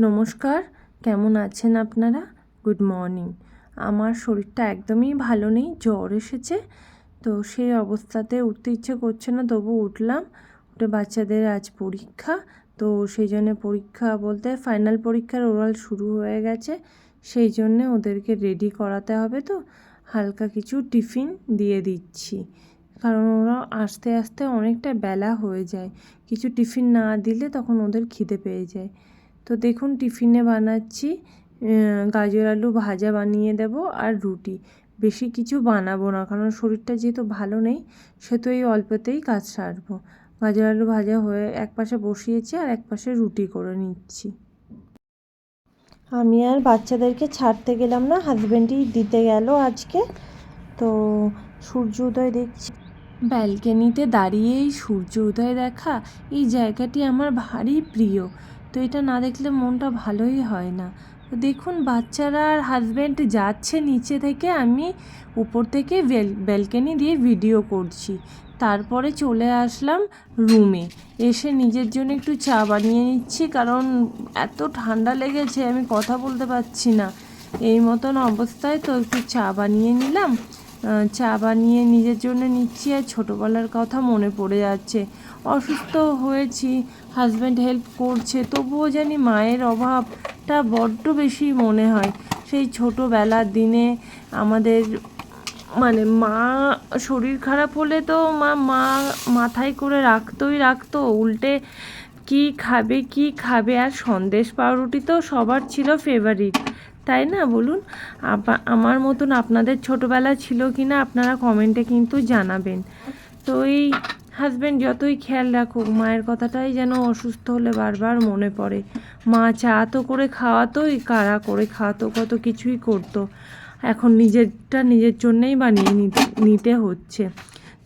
নমস্কার, কেমন আছেন আপনারা? Good morning. আমার শরীরটা একদমই ভালো নেই, জ্বর এসেছে। তো সেই অবস্থাতে উঠতে ইচ্ছে করছে না, তবু উঠলাম। উঠে বাচ্চাদের আজ পরীক্ষা, তো সেই জন্যে পরীক্ষা বলতে ফাইনাল পরীক্ষার ওরাল শুরু হয়ে গেছে, সেই জন্যে ওদেরকে রেডি করাতে হবে। তো হালকা কিছু টিফিন দিয়ে দিচ্ছি, কারণ ওরা আস্তে আস্তে অনেকটা বেলা হয়ে যায়। কিছু টিফিন না দিলে তখন ওদের খিদে পেয়ে যায়। তো দেখুন টিফিনে বানাচ্ছি গাজর আলু ভাজা বানিয়ে দেব আর রুটি। বেশি কিছু বানাবো না, কারণ শরীরটা যেহেতু ভালো নেই, সে তো এই অল্পতেই কাজ সারবো। গাজর আলু ভাজা হয়ে এক পাশে বসিয়েছি আর এক পাশে রুটি করে নিচ্ছি। আমি আর বাচ্চাদেরকে ছাড়তে গেলাম না, হাজব্যান্ডই দিতে গেল আজকে। তো সূর্য উদয় দেখছি ব্যালকনিতে দাঁড়িয়েই সূর্য উদয় দেখা, এই জায়গাটি আমার ভারী প্রিয়। তো এটা না দেখলে মনটা ভালোই হয় না। তো দেখুন বাচ্চারা আর হাজব্যান্ড যাচ্ছে নিচে থেকে, আমি উপর থেকে ব্যালকনি দিয়ে ভিডিও করছি। তারপরে চলে আসলাম রুমে, এসে নিজের জন্য একটু চা বানিয়ে নিচ্ছি, কারণ এত ঠান্ডা লেগেছে আমি কথা বলতে পারছি না। এই মতন অবস্থায় তো একটু চা বানিয়ে নিলাম। চা বানিয়ে নিজের জন্য নিচ্ছি, আর ছোটোবেলার কথা মনে পড়ে যাচ্ছে। অসুস্থ হয়েছি, হাজব্যান্ড হেল্প করছে, তবুও জানি মায়ের অভাবটা বড্ড বেশি মনে হয়। সেই ছোটোবেলার দিনে আমাদের মা শরীর খারাপ হলে তো মা মাথায় করে রাখতো উল্টে কি খাবে। আর সন্দেশ পাউরুটি তো সবার ছিল ফেভারিট, তাই না বলুন? আমার মতন আপনাদের ছোটোবেলা ছিল কি না আপনারা কমেন্টে কিন্তু জানাবেন। তো এই হাজব্যান্ড যতই খেয়াল রাখুক, মায়ের কথাটাই যেন অসুস্থ হলে বারবার মনে পড়ে। মা চা তো করে খাওয়াতো, কারা করে খাওয়াতো, কত কিছুই করতো। এখন নিজেরটা নিজের জন্যেই বানিয়ে নিতে হচ্ছে।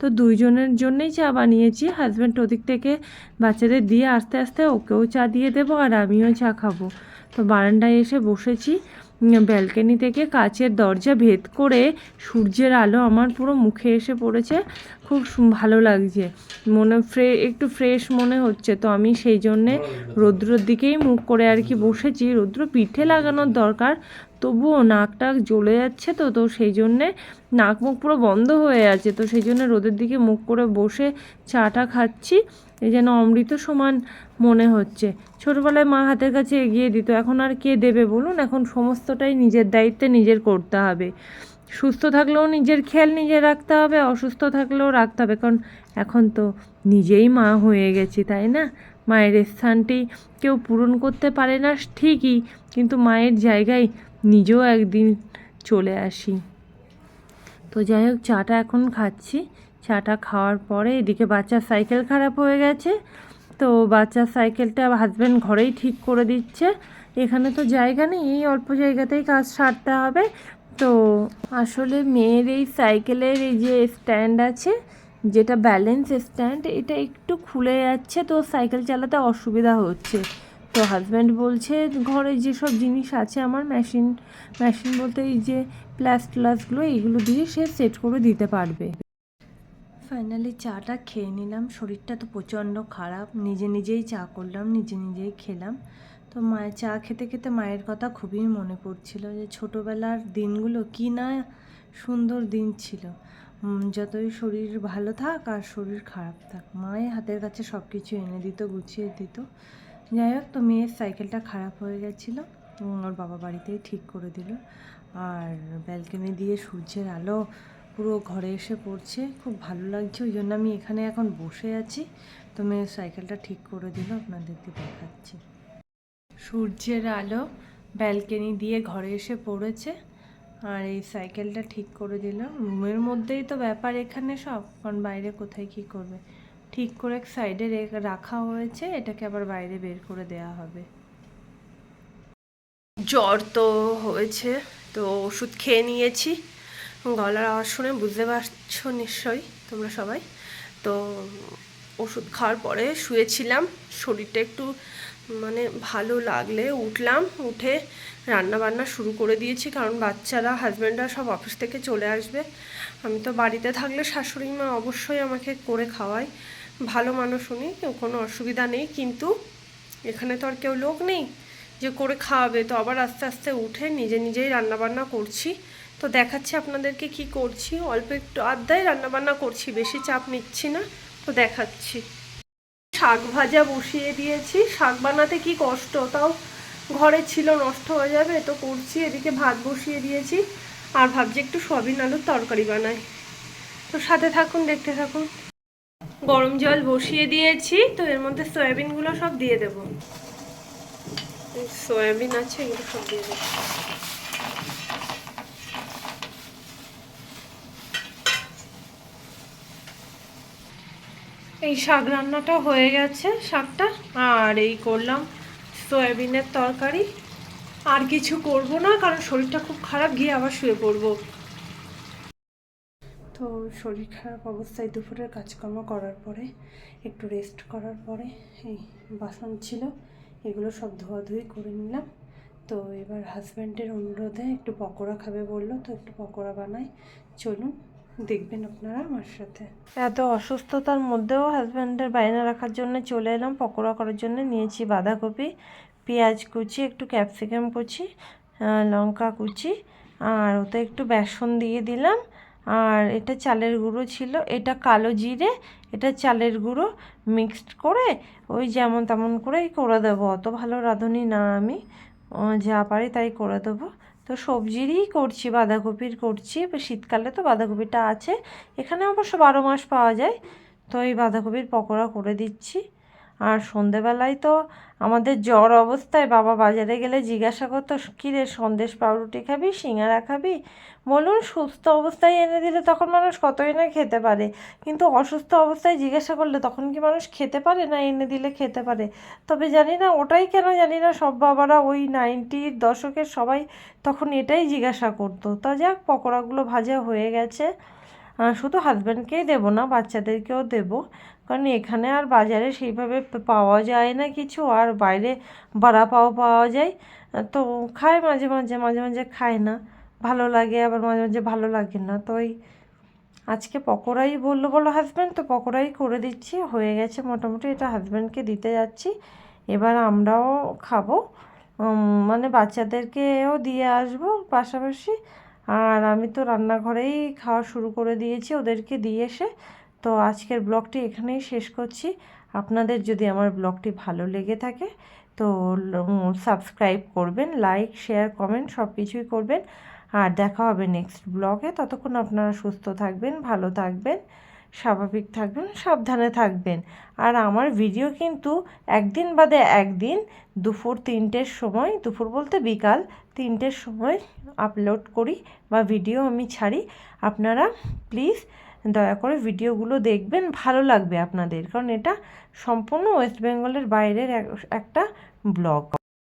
তো দুইজনের জন্যেই চা বানিয়েছি। হাজব্যান্ড ওদিক থেকে বাচ্চাদের দিয়ে আস্তে আস্তে ওকেও চা দিয়ে দেবো, আর আমিও চা খাবো। তো বারান্দায় এসে বসেছি, ব্যালকনি থেকে কাচের দরজা ভেদ করে সূর্যের আলো আমার পুরো মুখে এসে পড়েছে। খুব ভালো লাগছে, একটু ফ্রেশ মনে হচ্ছে। তো আমি সেই জন্যে রৌদ্রর দিকেই মুখ করে আর কি বসেছি। রৌদ্র পিঠে লাগানোর দরকার, তবুও নাক টাক জ্বলে যাচ্ছে। তো সেই জন্যে নাক মুখ পুরো বন্ধ হয়ে আছে। তো সেই জন্য রোদের দিকে মুখ করে বসে চাটা খাচ্ছি। এই যেন অমৃত সমান মনে হচ্ছে। ছোটোবেলায় মা হাতের কাছে এগিয়ে দিত, এখন আর কে দেবে বলুন? এখন সমস্তটাই নিজের দায়িত্বে নিজের করতে হবে। সুস্থ থাকলেও নিজের খেয়াল নিজে রাখতে হবে, অসুস্থ থাকলেও রাখতে হবে, কারণ এখন তো নিজেই মা হয়ে গেছি, তাই না? মায়ের স্থানটি কেউ পূরণ করতে পারে না ঠিকই, কিন্তু মায়ের জায়গায় নিজেও একদিন চলে আসি। তো যাই হোক, চাটা এখন খাচ্ছি। চাটা খাওয়ার পরে এদিকে বাচ্চার সাইকেল খারাপ হয়ে গেছে, তো বাচ্চার সাইকেলটা হাজব্যান্ড ঘরেই ঠিক করে দিচ্ছে। এখানে তো জায়গা নেই, এই অল্প জায়গাতেই কাজ সারতে হবে। তো আসলে মেয়ের এই সাইকেলের এই যে স্ট্যান্ড আছে, যেটা ব্যালেন্স স্ট্যান্ড, এটা একটু খুলে যাচ্ছে, তো সাইকেল চালাতে অসুবিধা হচ্ছে। তো হাজব্যান্ড বলছে ঘরে যেসব জিনিস আছে আমার মেশিন বলতে এই যে প্লাসগুলো, এইগুলো দিয়ে সে সেট করে দিতে পারবে। ফাইনালি চাটা খেয়ে নিলাম। শরীরটা তো প্রচণ্ড খারাপ, নিজেই চা করলাম, নিজেই খেলাম। তো মায়ের চা খেতে খেতে মায়ের কথা খুবই মনে পড়ছিল, যে ছোটোবেলার দিনগুলো কি না সুন্দর দিন ছিল। যতই শরীর ভালো থাক আর শরীর খারাপ থাক, মায়ের হাতের কাছে সব কিছু এনে দিত, গুছিয়ে দিত। যাই হোক, তো মেয়ের সাইকেলটা খারাপ হয়ে গেছিলো, ওর বাবা বাড়িতেই ঠিক করে দিল। আর ব্যালকনি দিয়ে সূর্যের আলো পুরো ঘরে এসে পড়ছে, খুব ভালো লাগছে। ওই জন্য আমি এখানে এখন বসে আছি। তো মেয়ের সাইকেলটা ঠিক করে দিল, আপনাদেরকে দেখাচ্ছি। সূর্যের আলো ব্যালকনি দিয়ে ঘরে এসে পড়েছে, আর এই সাইকেলটা ঠিক করে দিলাম। রুমের মধ্যেই তো ব্যাপার এখানে সব, কারণ বাইরে কোথায় কি করবে। ঠিক করে সাইডে রাখা হয়েছে, এটাকে আবার বাইরে বের করে দেওয়া হবে। জ্বর তো হয়েছে, তো ওষুধ খেয়ে নিয়েছি। গলার আওয়াজ শুনে বুঝতে পারছো নিশ্চয়ই তোমরা সবাই। তো ওষুধ খাওয়ার পরে শুয়েছিলাম, শরীরটা একটু ভালো লাগলে উঠলাম। উঠে রান্না বান্না শুরু করে দিয়েছি, কারণ বাচ্চারা হাজব্যান্ডরা সব অফিস থেকে চলে আসবে। আমি তো বাড়িতে থাকলে শাশুড়ি মা অবশ্যই আমাকে করে খাওয়ায়, ভালো মানুষ উনি, কোনো অসুবিধা নেই। কিন্তু এখানে তো আর কেউ লোক নেই, যে করে খাওয়াবে, তো আবার আস্তে আস্তে উঠে নিজেই রান্নাবান্না করছি। তো দেখাচ্ছি আপনাদেরকে কি করছি, অল্প একটু আধটাই রান্নাবান্না করছি, বেশি চাপ নিচ্ছি না। তো দেখাচ্ছি। শাক ভাজা বসিয়ে দিয়েছি, শাক বানাতে কি কষ্ট, তাও ঘরে ছিল, নষ্ট হয়ে যাবে তো করছি। এদিকে ভাত বসিয়ে দিয়েছি, আর ভাবছি একটু সয়াবিন আলুর তরকারি বানাই। তো সাথে থাকুন, দেখতে থাকুন। গরম জল বসিয়ে দিয়েছি, তো এর মধ্যে সয়াবিনগুলো সব দিয়ে দেব। সয়াবিন আছে, এগুলো সব দিয়ে দেবো। এই শাক রান্নাটা হয়ে গেছে, শাকটা, আর এই করলাম সয়াবিনের তরকারি। আর কিছু করব না, কারণ শরীরটা খুব খারাপ, গিয়ে আবার শুয়ে পড়বো। তো শরীর খারাপ অবস্থায় দুপুরের কাজকর্ম করার পরে, একটু রেস্ট করার পরে, এই বাসন ছিল এগুলো সব ধোয়াধুয়ি করে নিলাম। তো এবার হাজব্যান্ডের অনুরোধে একটু পকোড়া খাবে বললো, তো একটু পকোড়া বানাই, চলুন দেখবেন আপনারা আমার সাথে। এত অসুস্থতার মধ্যেও হাজব্যান্ডের বায়না রাখার জন্য চলে এলাম পকোড়া করার জন্য। নিয়েছি বাঁধাকপি, পেঁয়াজ কুচি, একটু ক্যাপসিকাম কুচি, লঙ্কা কুচি, আর ওতে একটু বেসন দিয়ে দিলাম। আর এটা চালের গুঁড়ো ছিল, এটা কালো জিরে, এটা চালের গুঁড়ো মিক্সড করে ওই যেমন তেমন করেই করে দেবো। অত ভালো রাঁধুনি না আমি, যা পারি তাই করে দেবো। তো সবজিরই করছি, বাঁধাকপির করছি, শীতকালে তো বাঁধাকপিটা আছে, এখানে অবশ্য 12 মাস পাওয়া যায়। তো এই বাঁধাকপির পকোড়া করে দিচ্ছি। আর সন্ধেবেলায় তো আমাদের জ্বর অবস্থায় বাবা বাজারে গেলে জিজ্ঞাসা করতো, কী রে সন্দেশ পাউরুটি খাবি, সিঙ্গারা খাবি? বলুন, সুস্থ অবস্থায় এনে দিলে তখন মানুষ কতই না খেতে পারে, কিন্তু অসুস্থ অবস্থায় জিজ্ঞাসা করলে তখন কি মানুষ খেতে পারে? না এনে দিলে খেতে পারে। তবে জানি না ওটাই কেন, জানি না সব বাবারা ওই 90-র দশকের সবাই তখন এটাই জিজ্ঞাসা করতো। তা যাক, পকোড়াগুলো ভাজা হয়ে গেছে। শুধু হাজব্যান্ডকেই দেবো না, বাচ্চাদেরকেও দেবো, কারণ এখানে আর বাজারে সেইভাবে পাওয়া যায় না কিছু, আর বাইরে বড়া পাও পাওয়া যায়। তো খায় মাঝে মাঝে খায় না, ভালো লাগে, আবার মাঝে মাঝে ভালো লাগে না। তো এই আজকে পকোড়াই বললো হাজব্যান্ড, তো পকোড়াই করে দিচ্ছি। হয়ে গেছে মোটামুটি, এটা হাজব্যান্ডকে দিতে যাচ্ছি, এবার আমরাও খাবো, মানে বাচ্চাদেরকেও দিয়ে আসবো পাশাপাশি। আর আমি তো রান্নাঘরেই খাওয়া শুরু করে দিয়েছি ওদেরকে দিয়ে এসে। তো আজকের ব্লগটি এখানেই শেষ করছি। আপনাদের যদি আমার ব্লগটি ভালো লেগে থাকে তো সাবস্ক্রাইব করবেন, লাইক শেয়ার কমেন্ট সব কিছুই করবেন। আর দেখা হবে নেক্সট ব্লগে। ততক্ষণ আপনারা সুস্থ থাকবেন, ভালো থাকবেন, স্বাভাবিক থাকবেন, সাবধানে থাকবেন। আর আমার ভিডিও কিন্তু একদিন বাদে একদিন দুপুর 3টের সময়, দুপুর বলতে বিকাল 3টের সময় আপলোড করি বা ভিডিও আমি ছাড়ি। আপনারা প্লিজ দয়া করে ভিডিওগুলো দেখবেন, ভালো লাগবে আপনাদের, কারণ এটা সম্পূর্ণ ওয়েস্ট বেঙ্গলের বাইরের একটা ব্লগ।